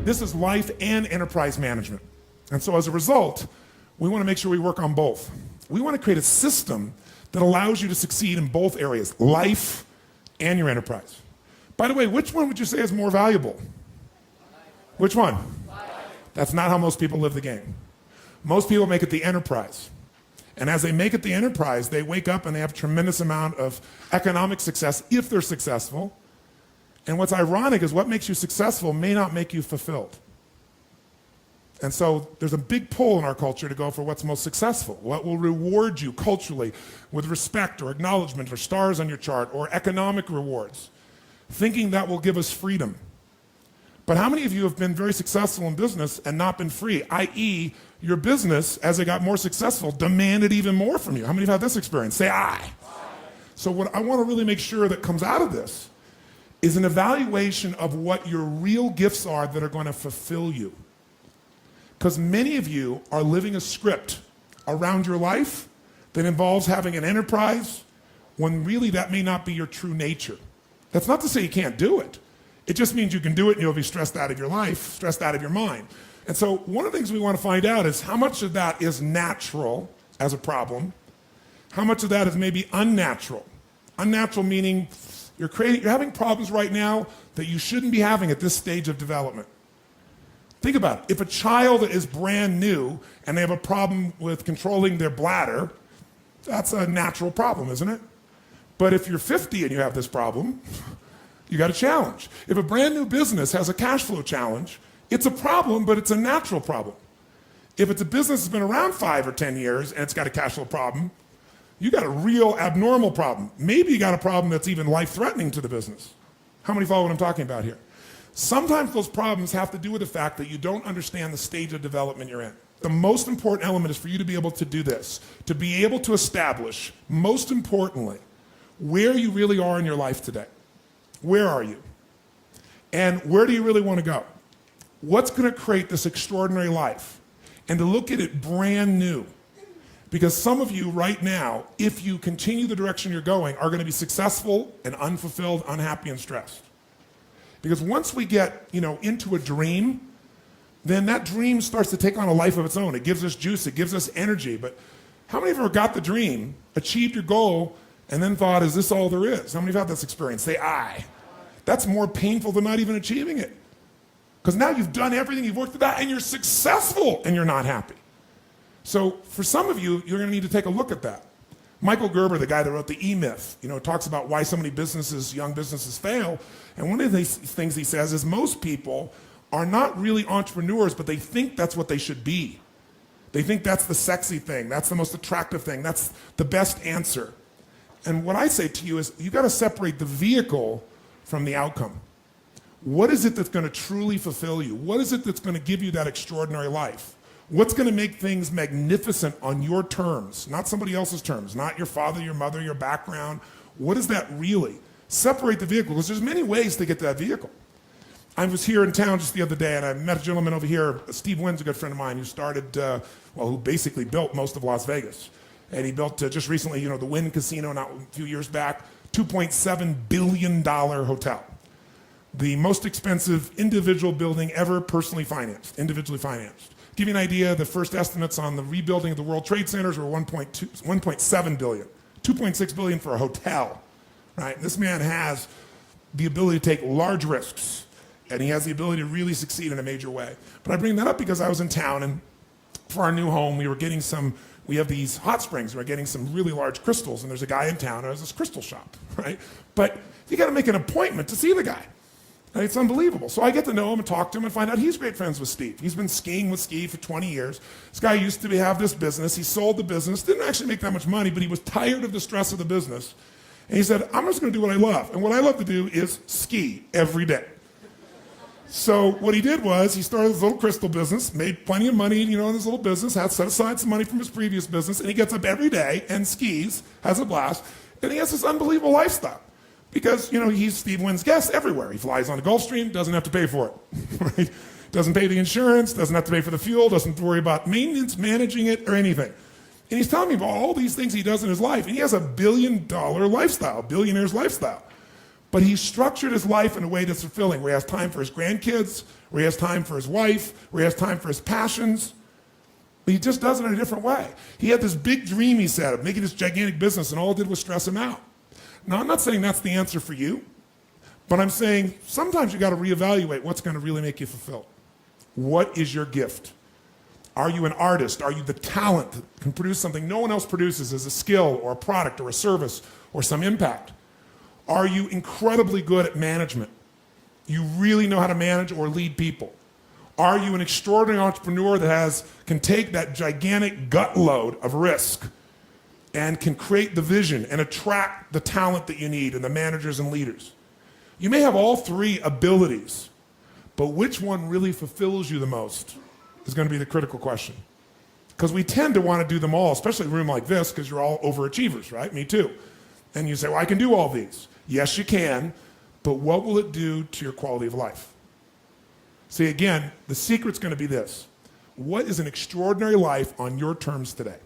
This is life and enterprise management. And so as a result, we want to make sure we work on both. We want to create a system that allows you to succeed in both areas, life and your enterprise. By the way, which one would you say is more valuable? Which one? That's not how most people live the game. Most people make it the enterprise. And as they make it the enterprise, they wake up and they have a tremendous amount of economic success if they're successful. And what's ironic is what makes you successful may not make you fulfilled. And so there's a big pull in our culture to go for what's most successful, what will reward you culturally with respect or acknowledgement or stars on your chart or economic rewards, thinking that will give us freedom. But how many of you have been very successful in business and not been free, i.e., your business, as it got more successful, demanded even more from you? How many have had this experience? Say aye. So what I want to really make sure that comes out of this is an evaluation of what your real gifts are that are going to fulfill you. Because many of you are living a script around your life that involves having an enterprise when really that may not be your true nature. That's not to say you can't do it. It just means you can do it and you'll be stressed out of your life, stressed out of your mind. And so one of the things we want to find out is how much of that is natural as a problem, how much of that is maybe unnatural. Unnatural meaning you're having problems right now that you shouldn't be having at this stage of development. Think about it. If a child is brand new and they have a problem with controlling their bladder, that's a natural problem, isn't it? But if you're 50 and you have this problem, you got a challenge. If a brand new business has a cash flow challenge, it's a problem, but it's a natural problem. If it's a business that's been around 5 or 10 years and it's got a cash flow problem, you got a real abnormal problem. Maybe you got a problem that's even life-threatening to the business. How many follow what I'm talking about here? Sometimes those problems have to do with the fact that you don't understand the stage of development you're in. The most important element is for you to be able to do this, to be able to establish, most importantly, where you really are in your life today. Where are you? And where do you really want to go? What's going to create this extraordinary life? And to look at it brand new. Because some of you right now, if you continue the direction you're going, are going to be successful and unfulfilled, unhappy, and stressed. Because once we get, into a dream, then that dream starts to take on a life of its own. It gives us juice, it gives us energy. But how many of you ever got the dream, achieved your goal, and then thought, is this all there is? How many of you have had this experience? Say aye. That's more painful than not even achieving it. Because now you've done everything, you've worked it out, and you're successful, and you're not happy. So for some of you, you're going to need to take a look at that. Michael Gerber, the guy that wrote the E-Myth, talks about why so many young businesses fail. And one of the things he says is most people are not really entrepreneurs, but they think that's what they should be. They think that's the sexy thing, that's the most attractive thing, that's the best answer. And what I say to you is you got to separate the vehicle from the outcome. What is it that's going to truly fulfill you? What is it that's going to give you that extraordinary life? What's going to make things magnificent on your terms, not somebody else's terms, not your father, your mother, your background? What is that really? Separate the vehicle, because there's many ways to get to that vehicle. I was here in town just the other day, and I met a gentleman over here, Steve Wynn's a good friend of mine, who started, who basically built most of Las Vegas. And he built just recently, the Wynn Casino, not a few years back, $2.7 billion hotel. The most expensive individual building ever individually financed. Give you an idea, the first estimates on the rebuilding of the World Trade Centers were 1.7 billion, 2.6 billion for a hotel, right? This man has the ability to take large risks, and he has the ability to really succeed in a major way. But I bring that up because I was in town, and for our new home, we have these hot springs, we're getting some really large crystals, and there's a guy in town who has this crystal shop, right? But you gotta make an appointment to see the guy. And it's unbelievable. So I get to know him and talk to him and find out he's great friends with Steve. He's been skiing with Steve for 20 years. This guy used to have this business. He sold the business, didn't actually make that much money, but he was tired of the stress of the business. And he said, I'm just gonna do what I love. And what I love to do is ski every day. So what he did was he started this little crystal business, made plenty of money, in this little business, had set aside some money from his previous business, and he gets up every day and skis, has a blast, and he has this unbelievable lifestyle. Because, he's Steve Wynn's guest everywhere. He flies on a Gulfstream, doesn't have to pay for it, right? Doesn't pay the insurance, doesn't have to pay for the fuel, doesn't worry about maintenance, managing it, or anything. And he's telling me about all these things he does in his life, and he has a $1 billion lifestyle, billionaire's lifestyle. But he structured his life in a way that's fulfilling, where he has time for his grandkids, where he has time for his wife, where he has time for his passions. But he just does it in a different way. He had this big dream he said of making this gigantic business, and all it did was stress him out. Now, I'm not saying that's the answer for you, but I'm saying sometimes you got to reevaluate what's going to really make you fulfilled. What is your gift? Are you an artist? Are you the talent that can produce something no one else produces as a skill or a product or a service or some impact? Are you incredibly good at management? You really know how to manage or lead people? Are you an extraordinary entrepreneur that can take that gigantic gut load of risk and can create the vision and attract the talent that you need and the managers and leaders? You may have all three abilities, but which one really fulfills you the most is going to be the critical question. Because we tend to want to do them all, especially in a room like this, because you're all overachievers, right? Me too. And you say, well, I can do all these. Yes, you can, but what will it do to your quality of life? See, again, the secret's going to be this. What is an extraordinary life on your terms today?